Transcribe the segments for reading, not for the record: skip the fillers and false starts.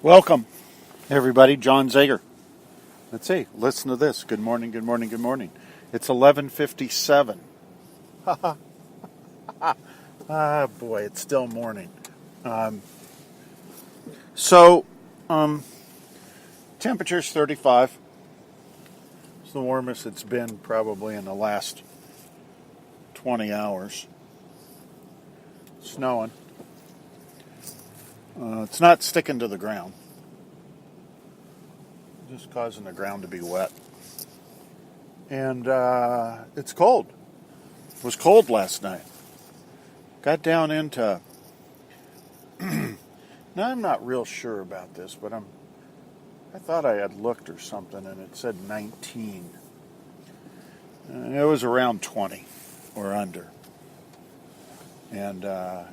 Welcome, everybody. John Zager. Let's see. Listen to this. Good morning, good morning, good morning. It's 11:57. Ah, boy, it's still morning. So, temperature's 35. It's the warmest it's been probably in the last 20 hours. Snowing. It's not sticking to the ground. Just causing the ground to be wet. And it's cold. It was cold last night. Got down into... Now, I'm not real sure about this, but I thought I had looked or something, and it said 19. It was around 20 or under. And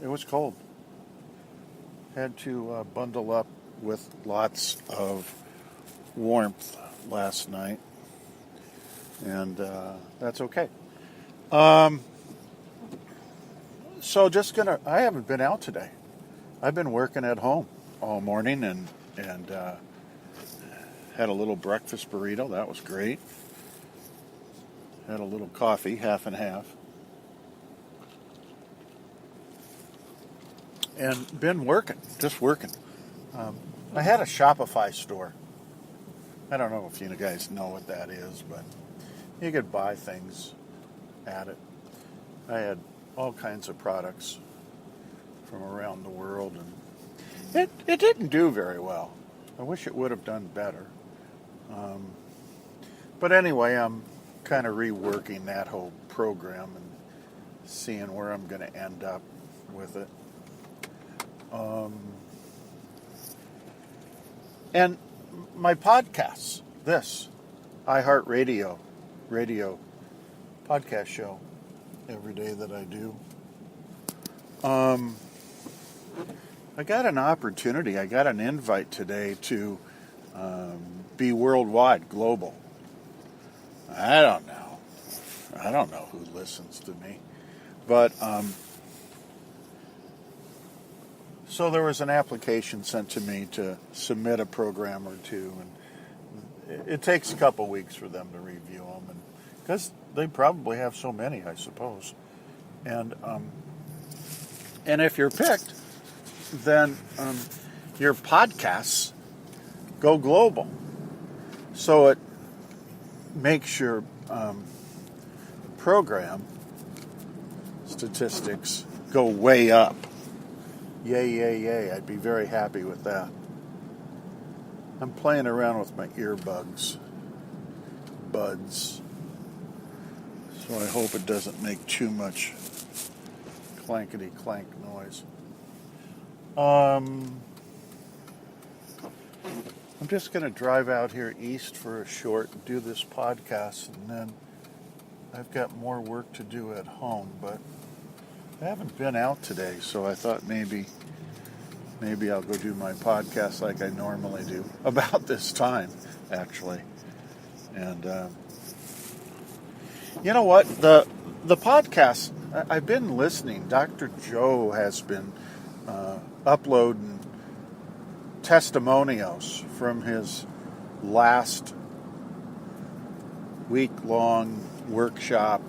it was cold. Had to bundle up with lots of warmth last night. And that's okay. So I haven't been out today. I've been working at home all morning and had a little breakfast burrito. That was great. Had a little coffee, half and half. And been working, just working. I had a Shopify store. I don't know if you guys know what that is, but you could buy things at it. I had all kinds of products from around the world, and it didn't do very well. I wish it would have done better. But anyway, I'm kind of reworking that whole program and seeing where I'm going to end up with it. And my podcasts, this iHeartRadio radio podcast show every day that I do. I got an opportunity. I got an invite today to be worldwide, global. I don't know who listens to me, but so there was an application sent to me to submit a program or two, and it takes a couple weeks for them to review them, and because they probably have so many, I suppose. And if you're picked, then your podcasts go global. So it makes your program statistics go way up. Yay, yay, yay. I'd be very happy with that. I'm playing around with my buds. So I hope it doesn't make too much clankety-clank noise. I'm just going to drive out here east for a short, do this podcast, and then I've got more work to do at home, but I haven't been out today, so I thought maybe I'll go do my podcast like I normally do, about this time, actually. And you know what? The podcast, I've been listening. Dr. Joe has been uploading testimonials from his last week-long workshop.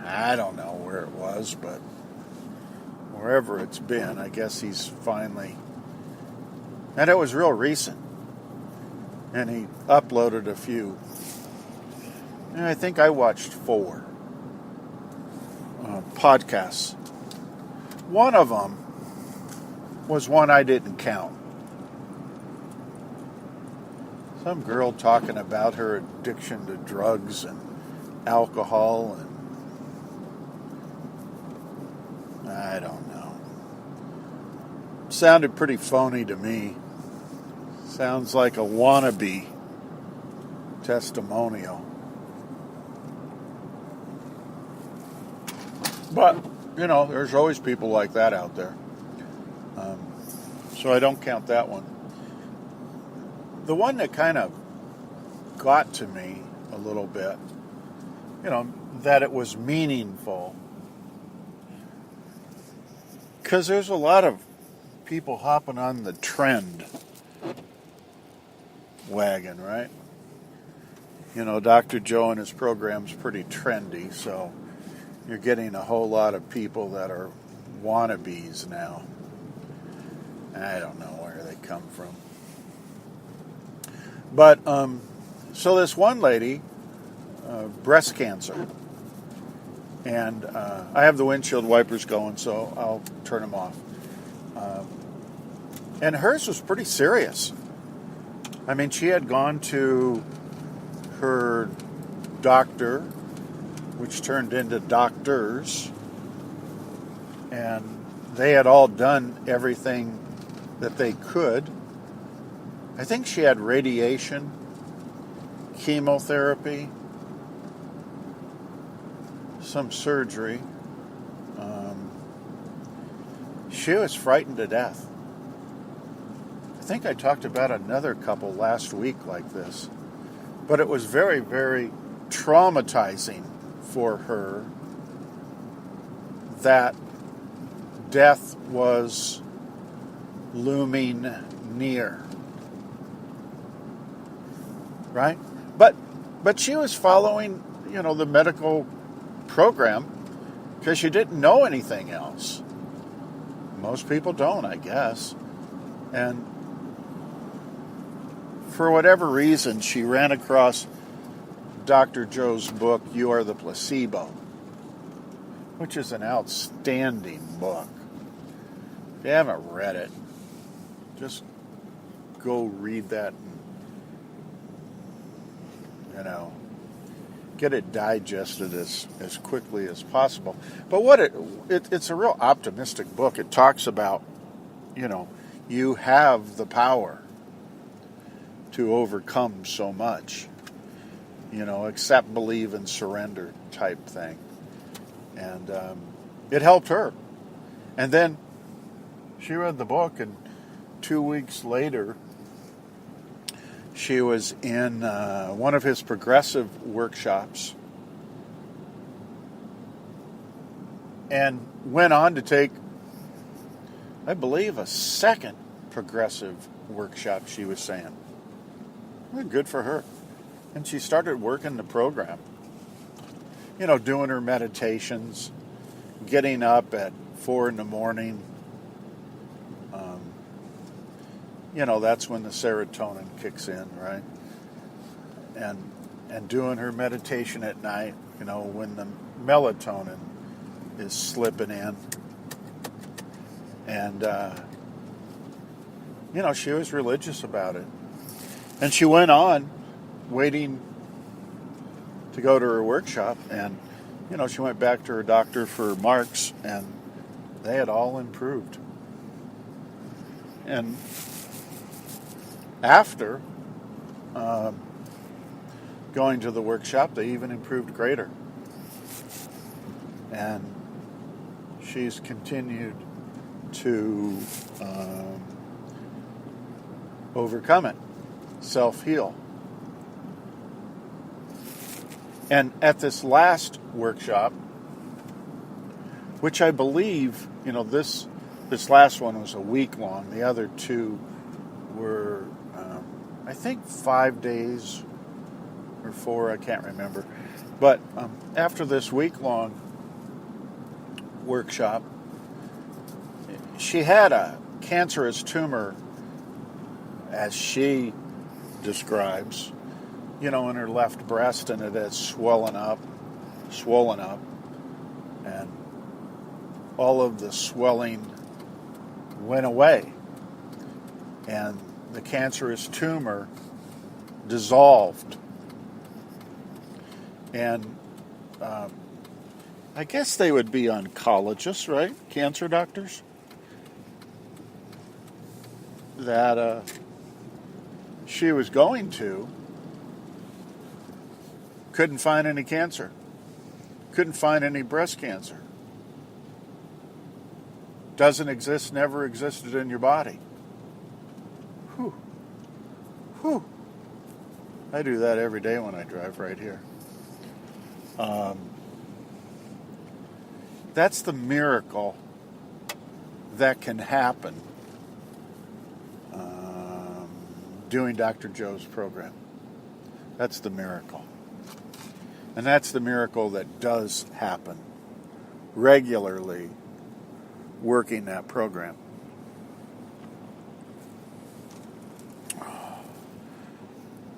I don't know where it was, but wherever it's been, I guess he's finally... And it was real recent. And he uploaded a few. And I think I watched 4 podcasts. One of them was one I didn't count. Some girl talking about her addiction to drugs and alcohol, and I don't know. Sounded pretty phony to me. Sounds like a wannabe testimonial. But, there's always people like that out there. So I don't count that one. The one that kind of got to me a little bit, that it was meaningful. Because there's a lot of people hopping on the trend wagon, right? You know, Dr. Joe and his program's pretty trendy, so you're getting a whole lot of people that are wannabes now. I don't know where they come from. But, so this one lady, breast cancer, and I have the windshield wipers going, so I'll turn them off. And hers was pretty serious. I mean, she had gone to her doctor, which turned into doctors, and they had all done everything that they could. I think she had radiation, chemotherapy, some surgery. She was frightened to death. I think I talked about another couple last week like this. But it was very, very traumatizing for her that death was looming near. Right? But she was following, the medical program because she didn't know anything else. Most people don't, I guess. And for whatever reason, she ran across Dr. Joe's book, You Are the Placebo, which is an outstanding book. If you haven't read it, just go read that and, get it digested as quickly as possible. But what it's a real optimistic book. It talks about, you have the power to overcome so much, accept, believe, and surrender type thing. And it helped her. And then she read the book, and 2 weeks later, she was in one of his progressive workshops and went on to take, I believe, a second progressive workshop, she was saying. Well, good for her. And she started working the program. Doing her meditations, getting up at 4 a.m. That's when the serotonin kicks in, right? And doing her meditation at night, when the melatonin is slipping in. And, she was religious about it. And she went on waiting to go to her workshop, and, she went back to her doctor for marks, and they had all improved. And after going to the workshop, they even improved greater. And she's continued to overcome it, self-heal. And at this last workshop, which I believe, this last one was a week long. The other two were, I think, 5 days or 4, I can't remember. But after this week-long workshop, she had a cancerous tumor, as she describes, in her left breast, and it had swollen up, and all of the swelling went away, and the cancerous tumor dissolved. And I guess they would be oncologists, right? Cancer doctors? That she was going to couldn't find any cancer. Couldn't find any breast cancer. Doesn't exist, never existed in your body. Whew. Whew. I do that every day when I drive right here. That's the miracle that can happen doing Dr. Joe's program. That's the miracle. And that's the miracle that does happen regularly, working that program.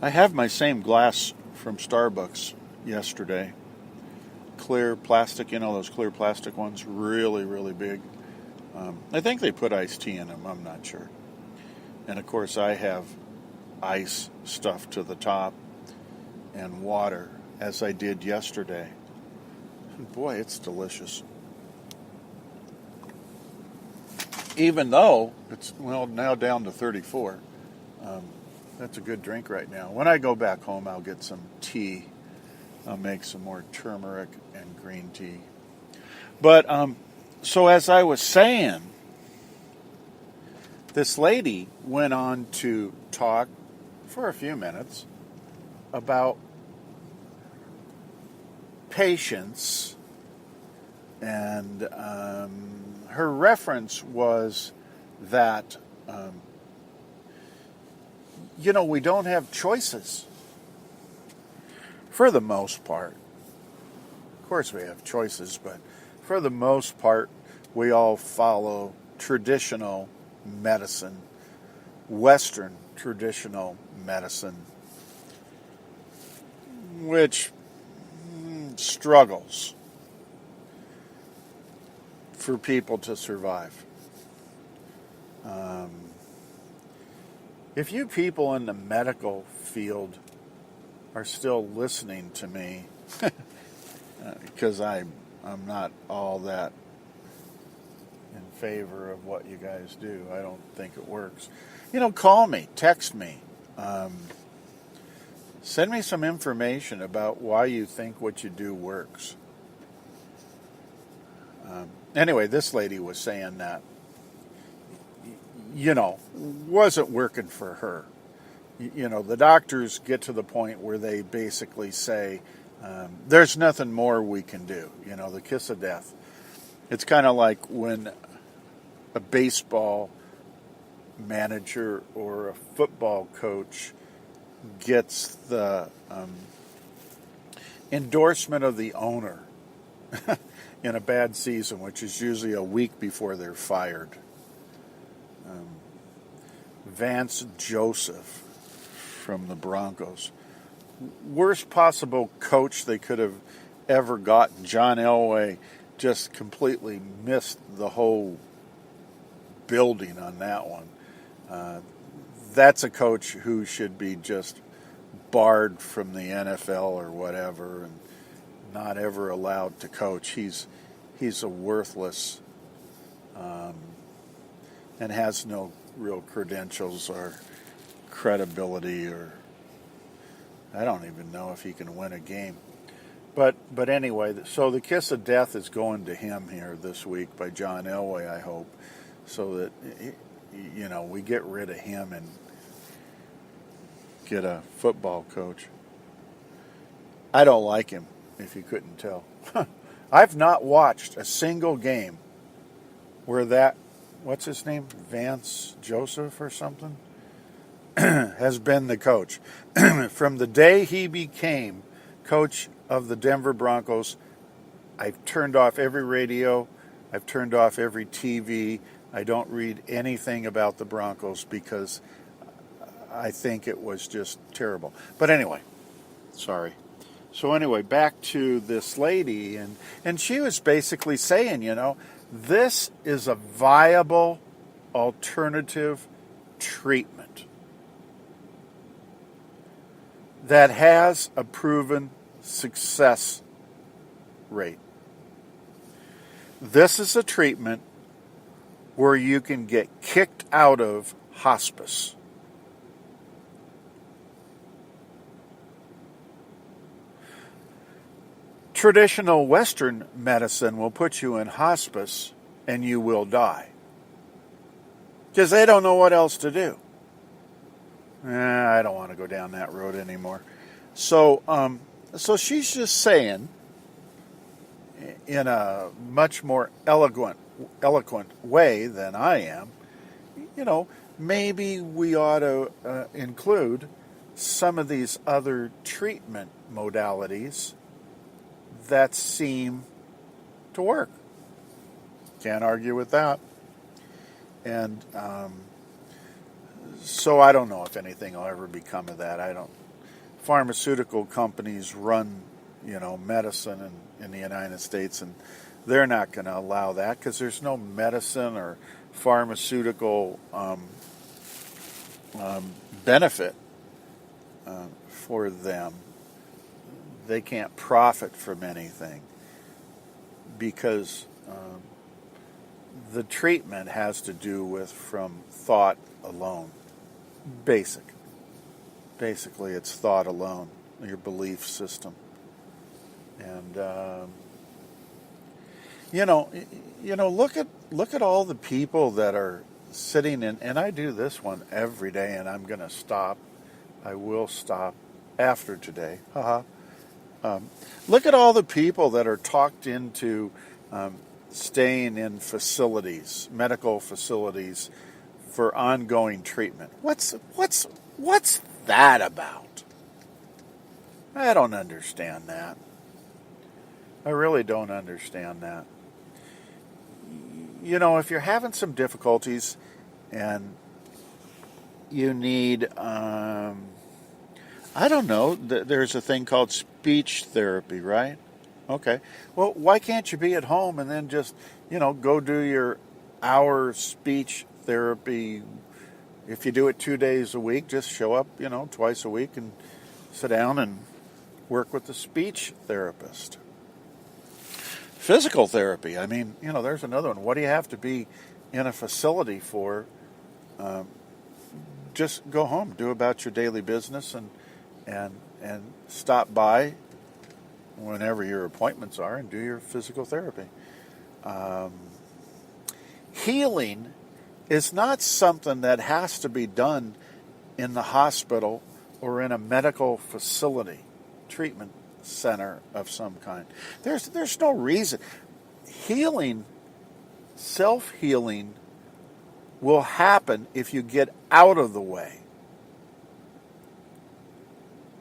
I have my same glass from Starbucks yesterday. Clear plastic, those clear plastic ones, really, really big. I think they put iced tea in them, I'm not sure. And of course I have ice stuffed to the top and water, as I did yesterday. And boy, it's delicious. Even though it's, now down to 34. That's a good drink right now. When I go back home, I'll get some tea. I'll make some more turmeric and green tea. But, so as I was saying, this lady went on to talk for a few minutes about patience, and her reference was that, we don't have choices for the most part. Of course we have choices, but for the most part, we all follow traditional medicine, Western traditional medicine, which struggles for people to survive. If you people in the medical field are still listening to me, because I'm not all that in favor of what you guys do. I don't think it works. Call me, text me, send me some information about why you think what you do works. Anyway, this lady was saying that, wasn't working for her. The doctors get to the point where they basically say, there's nothing more we can do, the kiss of death. It's kind of like when a baseball manager or a football coach gets the endorsement of the owner in a bad season, which is usually a week before they're fired. Vance Joseph from the Broncos. Worst possible coach they could have ever gotten. John Elway just completely missed the whole building on that one. That's a coach who should be just barred from the NFL or whatever and not ever allowed to coach. He's a worthless and has no real credentials or credibility, or I don't even know if he can win a game. But anyway, so the kiss of death is going to him here this week by John Elway, I hope, so that we get rid of him and get a football coach. I don't like him, if you couldn't tell. I've not watched a single game where that, what's his name, Vance Joseph or something, has been the coach. From the day he became coach of the Denver Broncos, I've turned off every radio, I've turned off every TV. I don't read anything about the Broncos because I think it was just terrible. But anyway, sorry. So anyway, back to this lady, and she was basically saying, this is a viable alternative treatment that has a proven success rate. This is a treatment where you can get kicked out of hospice. Traditional Western medicine will put you in hospice and you will die, because they don't know what else to do. I don't want to go down that road anymore. So she's just saying, in a much more eloquent way than I am, maybe we ought to include some of these other treatment modalities that seem to work. Can't argue with that. And so I don't know if anything will ever become of that. Pharmaceutical companies run, medicine in the United States, and they're not going to allow that because there's no medicine or pharmaceutical benefit for them. They can't profit from anything because the treatment has to do with from thought alone. Basically, it's thought alone, your belief system. And look at all the people that are sitting in, and I do this one every day, and I'm going to stop. I will stop after today. Look at all the people that are talked into staying in facilities, medical facilities, for ongoing treatment. What's that about? I don't understand that. I really don't understand that. If you're having some difficulties and you need, I don't know, there's a thing called speech therapy, right? Okay. Well, why can't you be at home and then just, go do your hour speech therapy? If you do it 2 days a week, just show up, twice a week and sit down and work with the speech therapist. Physical therapy. I mean, there's another one. What do you have to be in a facility for? Just go home, do about your daily business, and stop by whenever your appointments are and do your physical therapy. Healing is not something that has to be done in the hospital or in a medical facility, treatment center of some kind. There's no reason. Healing, self-healing, will happen if you get out of the way.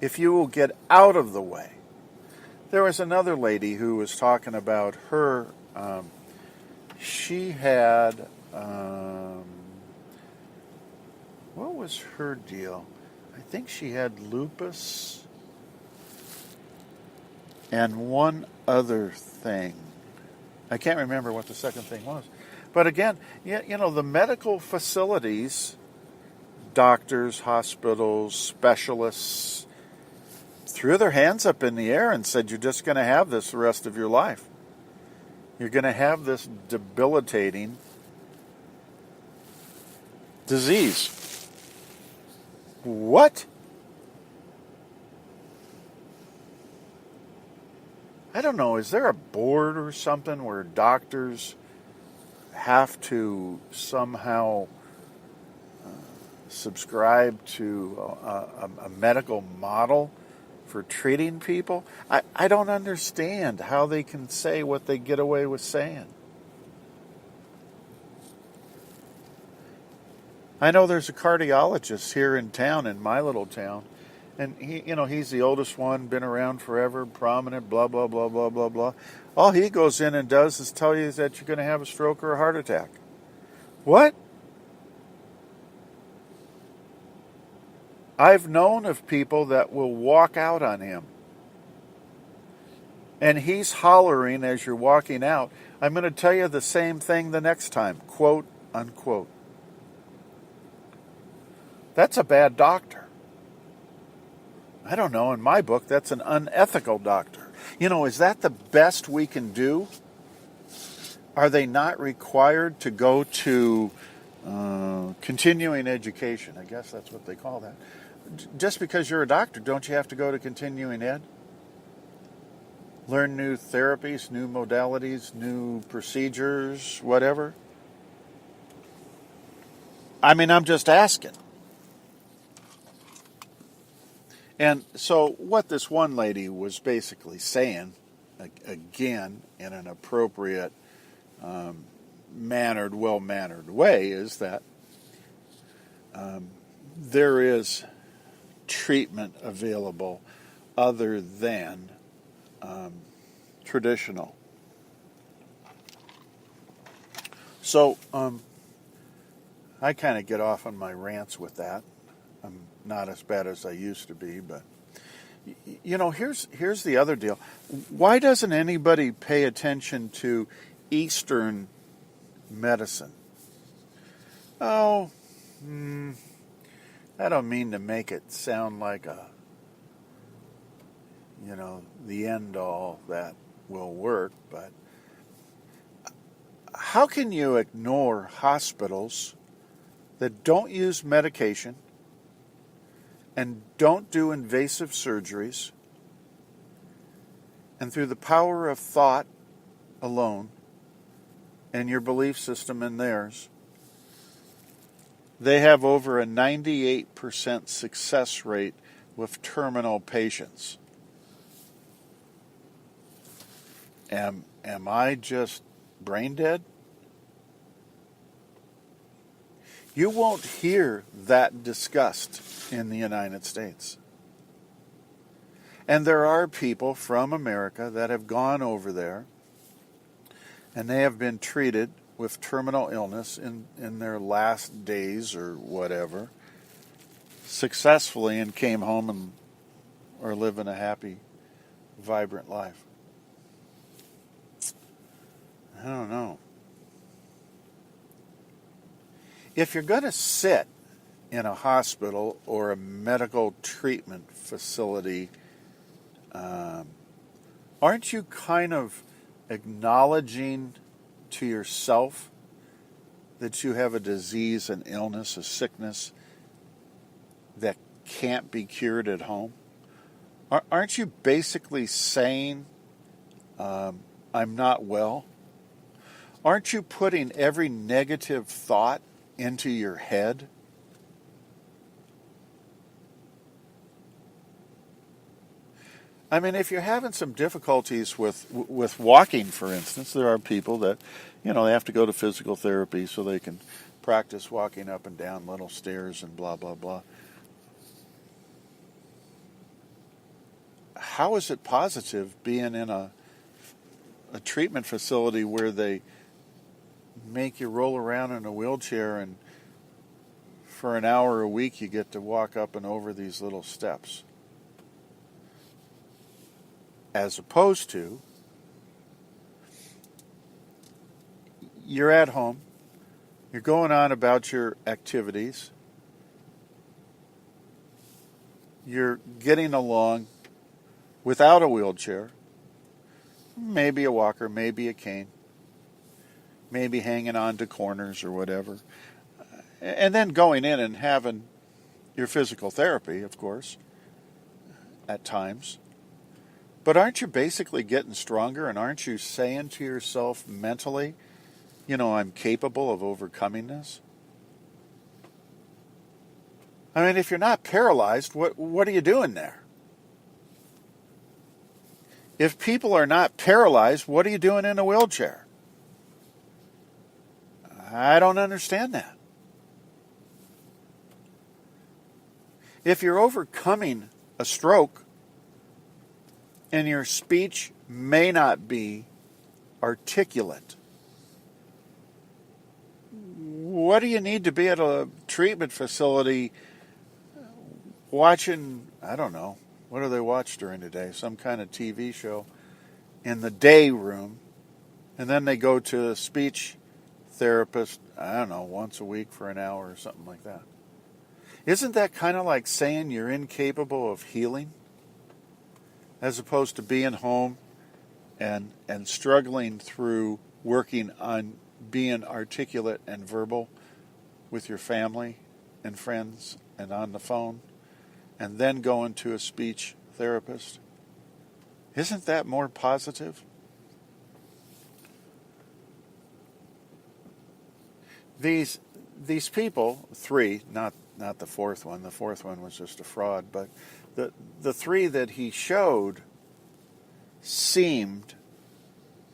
If you will get out of the way. There was another lady who was talking about her, she had, what was her deal? I think she had lupus and one other thing. I can't remember what the second thing was. But again, the medical facilities, doctors, hospitals, specialists, threw their hands up in the air and said, you're just going to have this the rest of your life. You're going to have this debilitating disease. What? I don't know. Is there a board or something where doctors have to somehow subscribe to a medical model for treating people? I don't understand how they can say what they get away with saying. I know there's a cardiologist here in town, in my little town, and he's the oldest one, been around forever, prominent, blah, blah, blah, blah, blah, blah. All he goes in and does is tell you that you're going to have a stroke or a heart attack. What? I've known of people that will walk out on him. And he's hollering as you're walking out, I'm going to tell you the same thing the next time, quote, unquote. That's a bad doctor. I don't know. In my book, that's an unethical doctor. Is that the best we can do? Are they not required to go to continuing education? I guess that's what they call that. Just because you're a doctor, don't you have to go to continuing ed? Learn new therapies, new modalities, new procedures, whatever? I mean, I'm just asking. And so what this one lady was basically saying, again, in an appropriate, well-mannered way, is that there is treatment available other than traditional. So I kind of get off on my rants with that. I'm not as bad as I used to be, but here's the other deal. Why doesn't anybody pay attention to Eastern medicine? Oh, I don't mean to make it sound like the end all that will work, but how can you ignore hospitals that don't use medication and don't do invasive surgeries, and through the power of thought alone and your belief system and theirs, they have over a 98% success rate with terminal patients? Am I just brain dead? You won't hear that discussed in the United States. And there are people from America that have gone over there and they have been treated with terminal illness in their last days or whatever, successfully, and came home and are living a happy, vibrant life. I don't know. If you're going to sit in a hospital or a medical treatment facility, aren't you kind of acknowledging to yourself that you have a disease, an illness, a sickness that can't be cured at home? Aren't you basically saying, I'm not well? Aren't you putting every negative thought into your head? I mean, if you're having some difficulties with walking, for instance, there are people that, they have to go to physical therapy so they can practice walking up and down little stairs and blah, blah, blah. How is it positive being in a treatment facility where they make you roll around in a wheelchair and for an hour a week you get to walk up and over these little steps? As opposed to, you're at home, you're going on about your activities, you're getting along without a wheelchair, maybe a walker, maybe a cane, maybe hanging on to corners or whatever, and then going in and having your physical therapy, of course, at times. But aren't you basically getting stronger, and aren't you saying to yourself mentally, I'm capable of overcoming this? I mean, if you're not paralyzed, what are you doing there? If people are not paralyzed, what are you doing in a wheelchair? I don't understand that. If you're overcoming a stroke and your speech may not be articulate, what do you need to be at a treatment facility watching, I don't know, what do they watch during the day? Some kind of TV show in the day room, and then they go to a speech therapist, I don't know, once a week for an hour or something like that. Isn't that kind of like saying you're incapable of healing? As opposed to being home and struggling through working on being articulate and verbal with your family and friends and on the phone, and then going to a speech therapist. Isn't that more positive? These people, three, not the fourth one. The fourth one was just a fraud, but the three that he showed seemed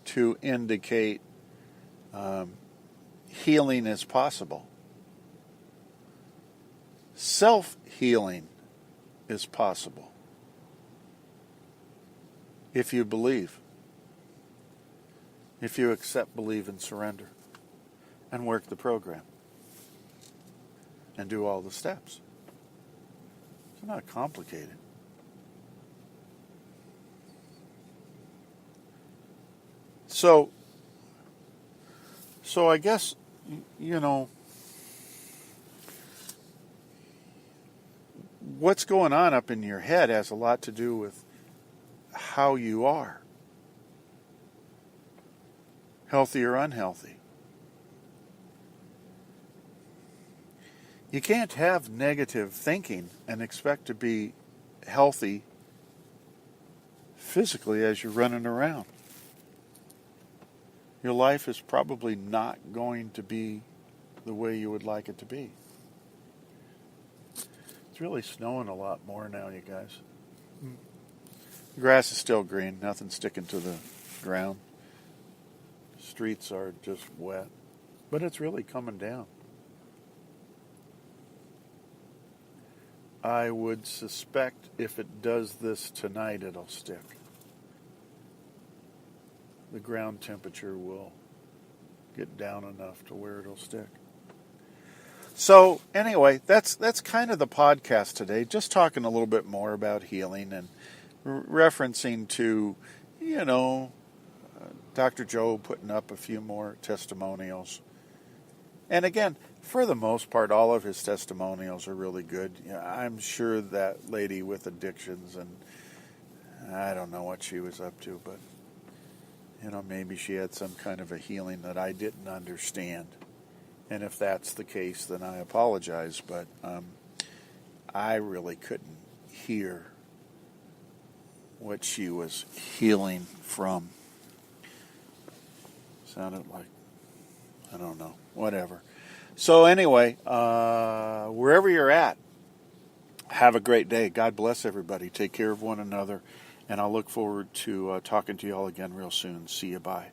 to indicate healing is possible. Self-healing is possible if you believe, if you accept, believe, and surrender, and work the program, and do all the steps. It's not complicated. So I guess, what's going on up in your head has a lot to do with how you are, healthy or unhealthy. You can't have negative thinking and expect to be healthy physically as you're running around. Your life is probably not going to be the way you would like it to be. It's really snowing a lot more now, you guys. The grass is still green, nothing sticking to the ground. Streets are just wet, but it's really coming down. I would suspect if it does this tonight, it'll stick. The ground temperature will get down enough to where it'll stick. So anyway, that's kind of the podcast today. Just talking a little bit more about healing and referencing to, Dr. Joe putting up a few more testimonials. And again, for the most part, all of his testimonials are really good. I'm sure that lady with addictions, and I don't know what she was up to, but maybe she had some kind of a healing that I didn't understand. And if that's the case, then I apologize. But I really couldn't hear what she was healing from. Sounded like, I don't know, whatever. So anyway, wherever you're at, have a great day. God bless everybody. Take care of one another. And I'll look forward to talking to you all again real soon. See you. Bye.